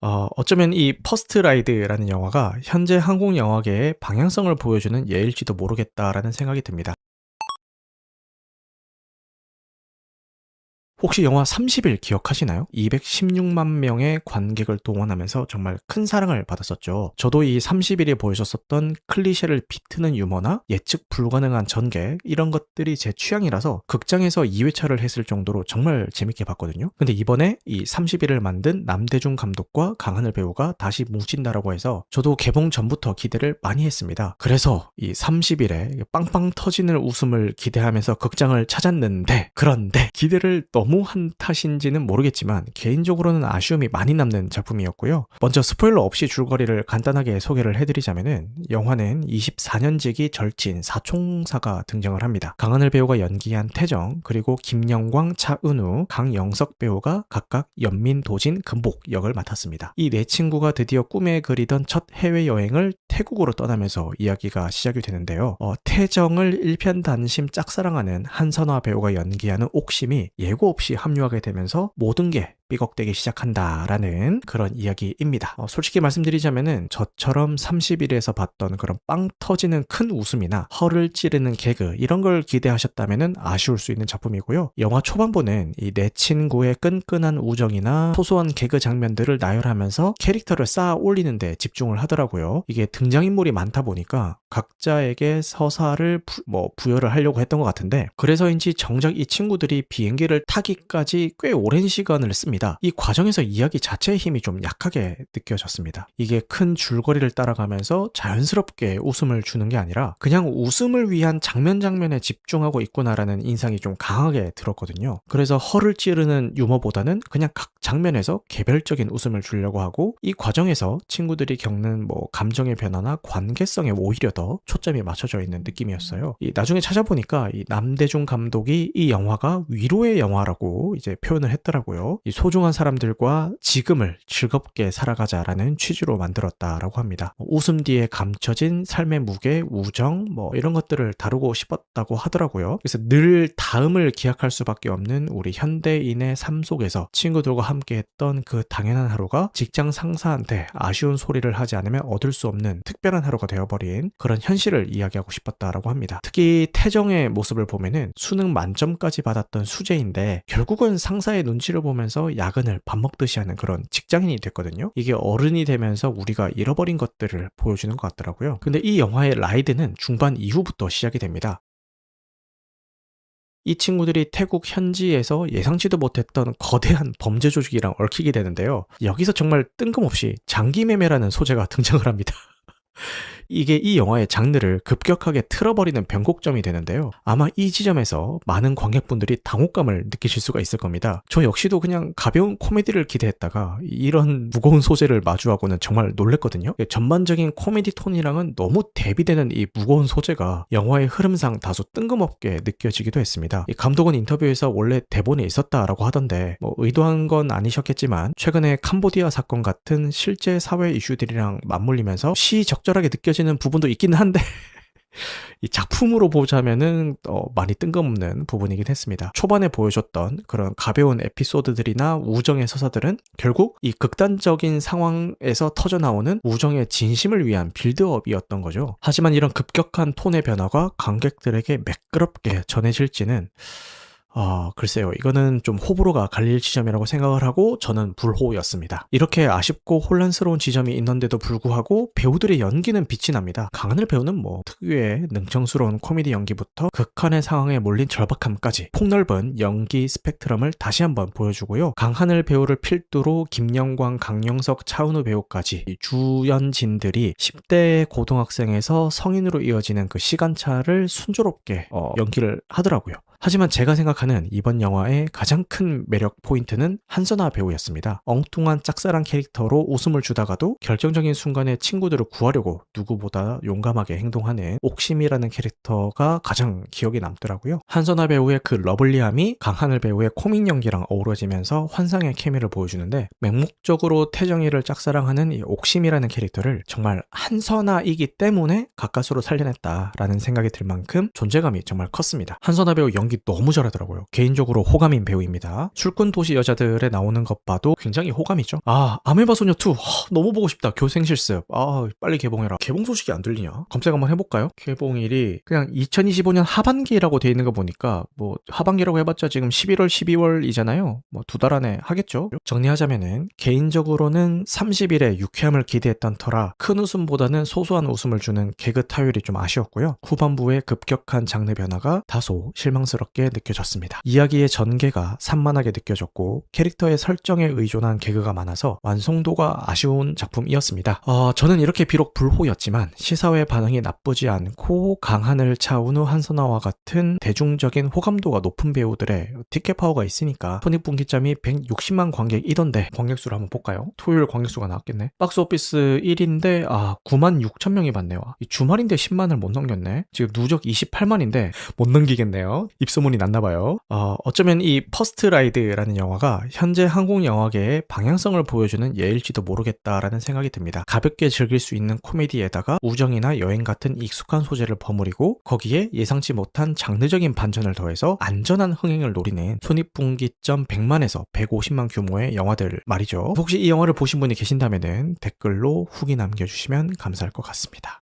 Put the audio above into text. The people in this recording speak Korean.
어쩌면 이 퍼스트 라이드라는 영화가 현재 한국 영화계의 방향성을 보여주는 예일지도 모르겠다라는 생각이 듭니다. 혹시 영화 30일 기억하시나요? 216만 명의 관객을 동원하면서 정말 큰 사랑을 받았었죠. 저도 이 30일이 보여줬었던 클리셰를 비트는 유머나 예측 불가능한 전개 이런 것들이 제 취향이라서 극장에서 2회차를 했을 정도로 정말 재밌게 봤거든요. 근데 이번에 이 30일을 만든 남대중 감독과 강하늘 배우가 다시 뭉친다라고 해서 저도 개봉 전부터 기대를 많이 했습니다. 그래서 이 30일에 빵빵 터지는 웃음을 기대하면서 극장을 찾았는데, 그런데 기대를 너무 한 탓인지는 모르겠지만 개인적으로는 아쉬움이 많이 남는 작품이었고요. 먼저 스포일러 없이 줄거리를 간단하게 소개를 해드리자면은, 영화는 24년지기 절친 사총사가 등장을 합니다. 강하늘 배우가 연기한 태정, 그리고 김영광, 차은우, 강영석 배우가 각각 연민, 도진, 금복 역을 맡았습니다. 이 네 친구가 드디어 꿈에 그리던 첫 해외여행을 태국으로 떠나면서 이야기가 시작이 되는데요. 태정을 일편단심 짝사랑하는 한선화 배우가 연기하는 옥심이 예고 없이 합류하게 되면서 모든 게 삐걱대기 시작한다라는 그런 이야기입니다. 솔직히 말씀드리자면은 저처럼 30일에서 봤던 그런 빵 터지는 큰 웃음이나 허를 찌르는 개그 이런 걸 기대하셨다면은 아쉬울 수 있는 작품이고요. 영화 초반부는 이 내 친구의 끈끈한 우정이나 소소한 개그 장면들을 나열하면서 캐릭터를 쌓아 올리는데 집중을 하더라고요. 이게 등장인물이 많다 보니까 각자에게 서사를 부여를 하려고 했던 것 같은데, 그래서인지 정작 이 친구들이 비행기를 타기까지 꽤 오랜 시간을 씁니다. 이 과정에서 이야기 자체의 힘이 좀 약하게 느껴졌습니다. 이게 큰 줄거리를 따라가면서 자연스럽게 웃음을 주는 게 아니라 그냥 웃음을 위한 장면에 집중하고 있구나라는 인상이 좀 강하게 들었거든요. 그래서 허를 찌르는 유머보다는 그냥 각 장면에서 개별적인 웃음을 주려고 하고, 이 과정에서 친구들이 겪는 감정의 변화나 관계성에 오히려 더 초점이 맞춰져 있는 느낌이었어요. 나중에 찾아보니까 이 남대중 감독이 이 영화가 위로의 영화라고 이제 표현을 했더라고요. 이 소중한 사람들과 지금을 즐겁게 살아가자라는 취지로 만들었다라고 합니다. 웃음 뒤에 감춰진 삶의 무게, 우정 이런 것들을 다루고 싶었다고 하더라고요. 그래서 늘 다음을 기약할 수밖에 없는 우리 현대인의 삶 속에서 친구들과 함께했던 그 당연한 하루가 직장 상사한테 아쉬운 소리를 하지 않으면 얻을 수 없는 특별한 하루가 되어버린 그런 현실을 이야기하고 싶었다라고 합니다. 특히 태정의 모습을 보면은 수능 만점까지 받았던 수재인데 결국은 상사의 눈치를 보면서 야근을 밥 먹듯이 하는 그런 직장인이 됐거든요. 이게 어른이 되면서 우리가 잃어버린 것들을 보여주는 것 같더라고요. 근데 이 영화의 라이드는 중반 이후부터 시작이 됩니다. 이 친구들이 태국 현지에서 예상치도 못했던 거대한 범죄 조직이랑 얽히게 되는데요. 여기서 정말 뜬금없이 장기매매라는 소재가 등장을 합니다. 이게 이 영화의 장르를 급격하게 틀어버리는 변곡점이 되는데요. 아마 이 지점에서 많은 관객분들이 당혹감을 느끼실 수가 있을 겁니다. 저 역시도 그냥 가벼운 코미디를 기대했다가 이런 무거운 소재를 마주하고는 정말 놀랬거든요. 전반적인 코미디 톤이랑은 너무 대비되는 이 무거운 소재가 영화의 흐름상 다소 뜬금없게 느껴지기도 했습니다. 이 감독은 인터뷰에서 원래 대본에 있었다라고 하던데 의도한 건 아니셨겠지만 최근에 캄보디아 사건 같은 실제 사회 이슈들이랑 맞물리면서 시적절하게 느껴지는 부분도 있긴 한데 이 작품으로 보자면은 많이 뜬금없는 부분이긴 했습니다. 초반에 보여줬던 그런 가벼운 에피소드들이나 우정의 서사들은 결국 이 극단적인 상황에서 터져나오는 우정의 진심을 위한 빌드업이었던 거죠. 하지만 이런 급격한 톤의 변화가 관객들에게 매끄럽게 전해질지는 글쎄요. 이거는 좀 호불호가 갈릴 지점이라고 생각을 하고 저는 불호였습니다. 이렇게 아쉽고 혼란스러운 지점이 있는데도 불구하고 배우들의 연기는 빛이 납니다. 강하늘 배우는 특유의 능청스러운 코미디 연기부터 극한의 상황에 몰린 절박함까지 폭넓은 연기 스펙트럼을 다시 한번 보여주고요. 강하늘 배우를 필두로 김영광, 강영석, 차은우 배우까지 주연진들이 10대 고등학생에서 성인으로 이어지는 그 시간차를 순조롭게 연기를 하더라고요. 하지만 제가 생각하는 이번 영화의 가장 큰 매력 포인트는 한선화 배우였습니다. 엉뚱한 짝사랑 캐릭터로 웃음을 주다가도 결정적인 순간에 친구들을 구하려고 누구보다 용감하게 행동하는 옥심이라는 캐릭터가 가장 기억에 남더라고요. 한선화 배우의 그 러블리함이 강하늘 배우의 코믹 연기랑 어우러지면서 환상의 케미를 보여주는데, 맹목적으로 태정이를 짝사랑하는 이 옥심이라는 캐릭터를 정말 한선화이기 때문에 가까스로 살려냈다라는 생각이 들 만큼 존재감이 정말 컸습니다. 한선화 배우 연기 연기 너무 잘하더라고요. 개인적으로 호감인 배우입니다. 술꾼 도시 여자들에 나오는 것 봐도 굉장히 호감이죠. 아메바 소녀 2 너무 보고 싶다. 교생 실습. 빨리 개봉해라. 개봉 소식이 안 들리냐? 검색 한번 해볼까요? 개봉일이 그냥 2025년 하반기라고 돼 있는 거 보니까 뭐 하반기라고 해봤자 지금 11월, 12월이잖아요. 뭐 2달 안에 하겠죠. 정리하자면은 개인적으로는 30일에 유쾌함을 기대했던 터라 큰 웃음보다는 소소한 웃음을 주는 개그 타율이 좀 아쉬웠고요. 후반부의 급격한 장르 변화가 다소 실망스럽게 느껴졌습니다. 이야기의 전개가 산만하게 느껴졌고 캐릭터의 설정에 의존한 개그가 많아서 완성도가 아쉬운 작품이었습니다. 저는 이렇게 비록 불호였지만 시사회 반응이 나쁘지 않고 강하늘, 차은우, 한선아와 같은 대중적인 호감도가 높은 배우들의 티켓 파워가 있으니까 손익분기점이 160만 관객이던데 관객수를 한번 볼까요? 토요일 관객수가 나왔겠네. 박스오피스 1인데 9만 6천 명이 봤네요. 주말인데 10만을 못 넘겼네. 지금 누적 28만인데 못 넘기겠네요. 입소문이 났나봐요. 어쩌면 이 퍼스트 라이드라는 영화가 현재 한국 영화계의 방향성을 보여주는 예일지도 모르겠다라는 생각이 듭니다. 가볍게 즐길 수 있는 코미디에다가 우정이나 여행 같은 익숙한 소재를 버무리고 거기에 예상치 못한 장르적인 반전을 더해서 안전한 흥행을 노리는 손익분기점 100만에서 150만 규모의 영화들 말이죠. 혹시 이 영화를 보신 분이 계신다면 댓글로 후기 남겨주시면 감사할 것 같습니다.